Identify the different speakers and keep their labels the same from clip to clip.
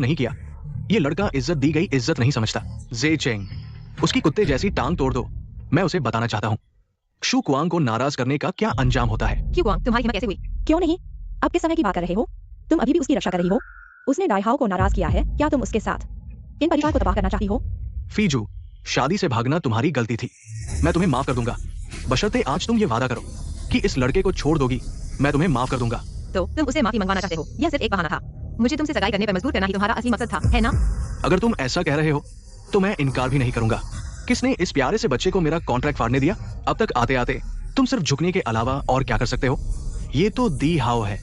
Speaker 1: नहीं किया। ये लड़का इज्जत दी गई इज्जत नहीं समझता। जे चेंग, उसकी कुत्ते जैसी टांग तोड़ दो। मैं उसे बताना चाहता हूँ शु कुआंग को नाराज करने का क्या अंजाम होता है।
Speaker 2: क्यों कुआंग, तुम्हारी हिम्मत कैसे हुई? क्यों नहीं? अब किस समय की बात कर रहे हो? तुम अभी भी उसकी रक्षा कर रही हो? उसने डाइहाओ को नाराज किया है, क्या तुम उसके साथ इन परिवार को तबाह करना चाहती हो?
Speaker 1: फीजू, शादी से भागना तुम्हारी गलती थी। मैं तुम्हें माफ कर दूंगा, बशर्ते आज तुम ये वादा करो कि इस लड़के को छोड़ दोगी। मैं तुम्हें माफ कर दूंगा।
Speaker 2: तो तुम उसे माफी मंगवाना चाहते हो? यह सिर्फ एक बहाना था। मुझे तुमसे सगाई करने पर मजबूर करना ही तुम्हारा असली मकसद था, है ना?
Speaker 1: अगर तुम ऐसा कह रहे हो तो मैं इनकार भी नहीं करूंगा। किसने इस प्यारे से बच्चे को मेरा कॉन्ट्रैक्ट फाड़ने दिया? अब तक आते आते तुम सिर्फ झुकने के अलावा और क्या कर सकते हो? ये तो दी हाओ है।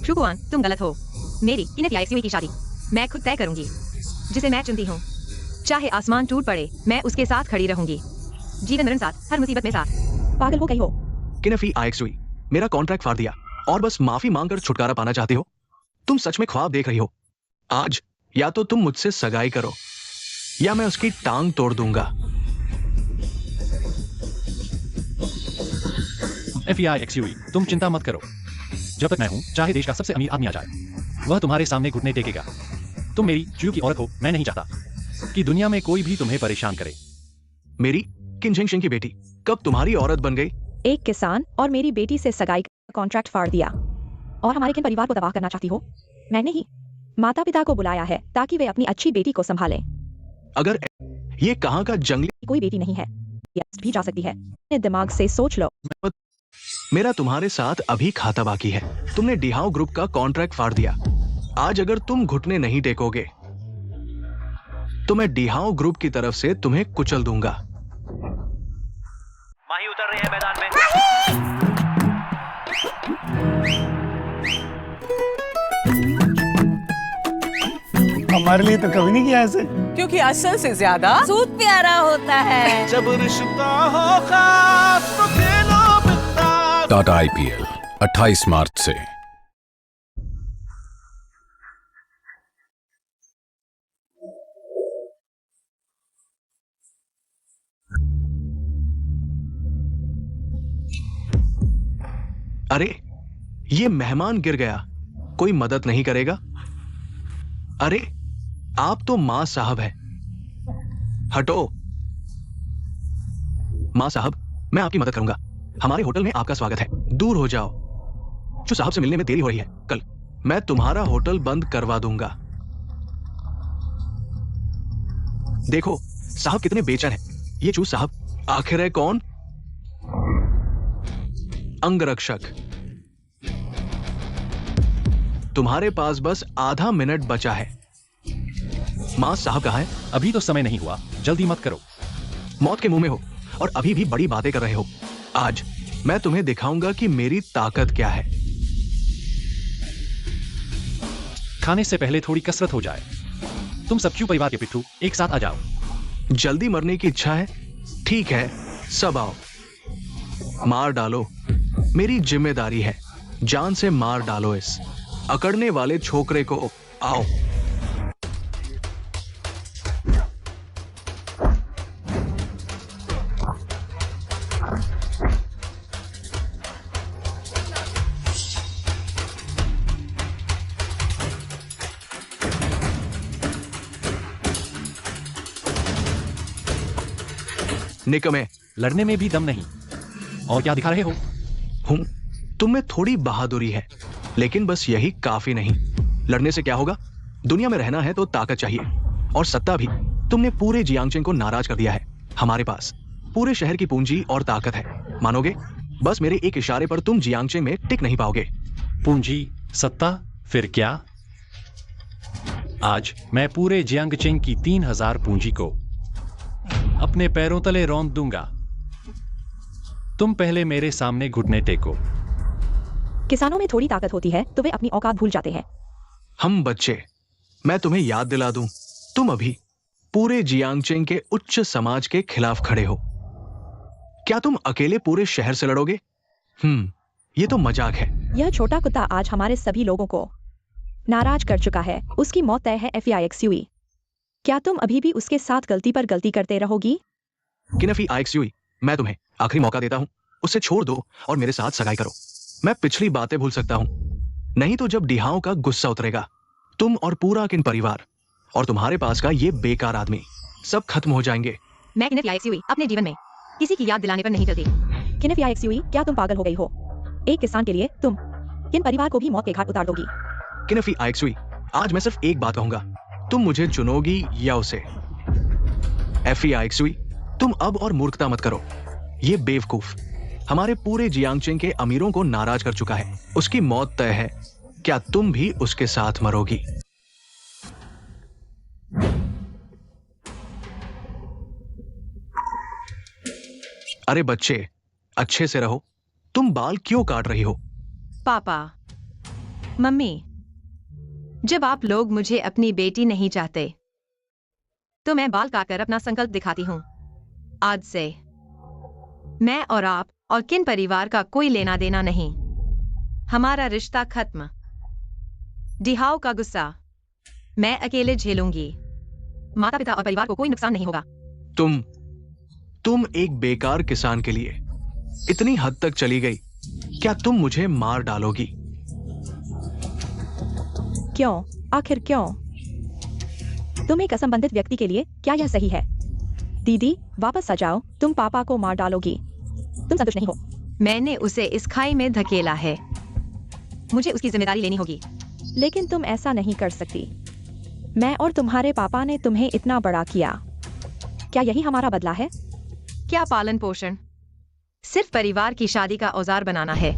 Speaker 2: शु कुआंग, तुम गलत हो। मेरी किनेफी आइक्सुई की शादी मैं खुद तय करूंगी, जिसे मैं चुनती हूँ। चाहे आसमान टूट पड़े, मैं उसके साथ खड़ी रहूंगी। जीवन मरण साथ, हर मुसीबत में साथ। पागल हो गई हो?
Speaker 1: किनेफी आइक्सुई, मेरा कॉन्ट्रैक्ट फाड़ दिया और बस माफी मांगकर छुटकारा पाना चाहती हो? तुम सच में ख्वाब देख रही हो? आज या तो तुम मुझसे सगाई करो या मैं उसकी टांग तोड़ दूंगा।
Speaker 3: FEIXUE, तुम चिंता मत करो। जब तक मैं हूं, चाहे देश का सबसे अमीर आदमी आ जाए, वह तुम्हारे सामने घुटने टेकेगा। तुम मेरी चू की औरत हो। मैं नहीं चाहता कि दुनिया में कोई भी तुम्हें परेशान करे।
Speaker 1: मेरी किनझिंग सिंह की बेटी कब तुम्हारी औरत बन गई?
Speaker 2: एक किसान और मेरी बेटी से सगाई का कॉन्ट्रैक्ट फाड़ दिया और हमारे किन परिवार को तबाह करना चाहती हो? मैंने ही माता पिता को बुलाया है ताकि वे अपनी अच्छी बेटी को संभालें।
Speaker 1: अगर ये कहाँ का जंगली
Speaker 2: कोई बेटी नहीं है, भी जा सकती है। अपने दिमाग से सोच लो।
Speaker 1: मेरा तुम्हारे साथ अभी खाता बाकी है। तुमने डिहाओ ग्रुप का कॉन्ट्रैक्ट फाड़ दिया। आज अगर तुम घुटने नहीं टेकोगे तो मैं डिहाओ ग्रुप की तरफ से तुम्हें कुचल दूंगा।
Speaker 4: माही उतर रहे हैं मैदान में।
Speaker 5: हमारे लिए तो कभी नहीं किया ऐसे,
Speaker 6: क्योंकि असल से ज्यादा
Speaker 7: सूद प्यारा होता है।
Speaker 4: जब रिश्ता हो खास तो खेलो बिंदास।
Speaker 8: टाटा IPL 28 मार्च से।
Speaker 1: अरे ये मेहमान गिर गया, कोई मदद नहीं करेगा? अरे आप तो मां साहब हैं। हटो। मां साहब, मैं आपकी मदद करूंगा। हमारे होटल में आपका स्वागत है। दूर हो जाओ। जो साहब से मिलने में देरी हो रही है, कल मैं तुम्हारा होटल बंद करवा दूंगा। देखो साहब कितने बेचैन हैं। ये चूस साहब आखिर है कौन? अंगरक्षक। तुम्हारे पास बस आधा मिनट बचा है। मां साहब कहाँ है?
Speaker 3: अभी तो समय नहीं हुआ, जल्दी मत करो।
Speaker 1: मौत के मुंह में हो और अभी भी बड़ी बातें कर रहे हो। आज मैं तुम्हें दिखाऊंगा कि मेरी ताकत क्या है।
Speaker 3: खाने से पहले थोड़ी कसरत हो जाए। तुम सब क्यों परिवार के पिट्ठू एक साथ आ जाओ।
Speaker 1: जल्दी मरने की इच्छा है? ठीक है, सब आओ। मार डालो, मेरी जिम्मेदारी है। जान से मार डालो इस अकड़ने वाले छोकरे को। आओ। निकमे,
Speaker 3: लड़ने में भी दम नहीं। और क्या दिखा रहे हो?
Speaker 1: हूं, तुम में थोड़ी बहादुरी है, लेकिन बस यही काफी नहीं। लड़ने से क्या होगा? दुनिया में रहना है तो ताकत चाहिए और सत्ता भी। तुमने पूरे जियांगचेंग को नाराज कर दिया है। हमारे पास पूरे शहर की पूंजी और ताकत है। मानोगे? बस मेरे एक इशारे पर तुम जियांगचेंग में टिक नहीं पाओगे।
Speaker 3: पूंजी, सत्ता, फिर क्या? आज मैं पूरे जियांगचेंग की 3000 पूंजी को अपने पैरों तले रौंद दूंगा। तुम पहले मेरे सामने घुटने टेको।
Speaker 2: किसानों में थोड़ी ताकत होती है तो वे अपनी औकात भूल जाते हैं।
Speaker 1: हम बच्चे, मैं तुम्हें याद दिला दूं, तुम अभी पूरे जियांगचेंग के उच्च समाज के खिलाफ खड़े हो। क्या तुम अकेले पूरे शहर से लड़ोगे? ये तो मजाक है।
Speaker 2: यह छोटा कुत्ता आज हमारे सभी लोगों को नाराज कर चुका है। उसकी मौत तय है। FEIXUE, क्या तुम अभी भी उसके साथ गलती पर गलती करते रहोगी?
Speaker 1: किनेफी आइक्सुई, मैं तुम्हें आखिरी मौका देता हूं। उसे छोड़ दो और मेरे साथ सगाई करो। मैं पिछली बातें भूल सकता हूं, नहीं तो जब डिहाओ का गुस्सा उतरेगा तुम और पूरा किन परिवार और तुम्हारे पास का ये बेकार आदमी सब खत्म हो जाएंगे।
Speaker 2: मैं किनेफ याक्सुई अपने जीवन में किसी की याद दिलाने पर नहीं चलती।
Speaker 9: किनेफ याक्सुई, क्या तुम पागल हो गई हो? एक किसान के लिए तुम किन परिवार को भी मौत के घाट उतार दोगी?
Speaker 1: किनेफी आइक्सुई, आज मैं सिर्फ एक बात कहूंगा, तुम मुझे चुनोगी या उसे? एफी आइक्सुई, तुम अब और मूर्खता मत करो। ये बेवकूफ हमारे पूरे जियांगचेंग के अमीरों को नाराज कर चुका है। उसकी मौत तय है। क्या तुम भी उसके साथ मरोगी? अरे बच्चे, अच्छे से रहो। तुम बाल क्यों काट रही हो?
Speaker 2: पापा, मम्मी, जब आप लोग मुझे अपनी बेटी नहीं चाहते तो मैं बाल काटकर अपना संकल्प दिखाती हूं। आज से मैं और आप और किन परिवार का कोई लेना देना नहीं। हमारा रिश्ता खत्म। डिहाओ का गुस्सा मैं अकेले झेलूंगी। माता पिता और परिवार को कोई नुकसान नहीं होगा।
Speaker 1: तुम एक बेकार किसान के लिए इतनी हद तक चली गई। क्या तुम मुझे मार डालोगी?
Speaker 9: क्यों? आखिर क्यों? तुम एक असंबंधित व्यक्ति के लिए क्या यह सही है? दीदी, वापस आ जाओ। तुम पापा को मार डालोगी। तुम संतुष्ट नहीं हो?
Speaker 2: मैंने उसे इस खाई में धकेला है। मुझे उसकी जिम्मेदारी लेनी होगी।
Speaker 9: लेकिन तुम ऐसा नहीं कर सकती। मैं और तुम्हारे पापा ने तुम्हें इतना बड़ा किया। क्या यही हमारा बदला है?
Speaker 2: क्या पालन पोषण सिर्फ परिवार की शादी का औजार बनाना है?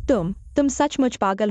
Speaker 9: तुम सचमुच पागल हो।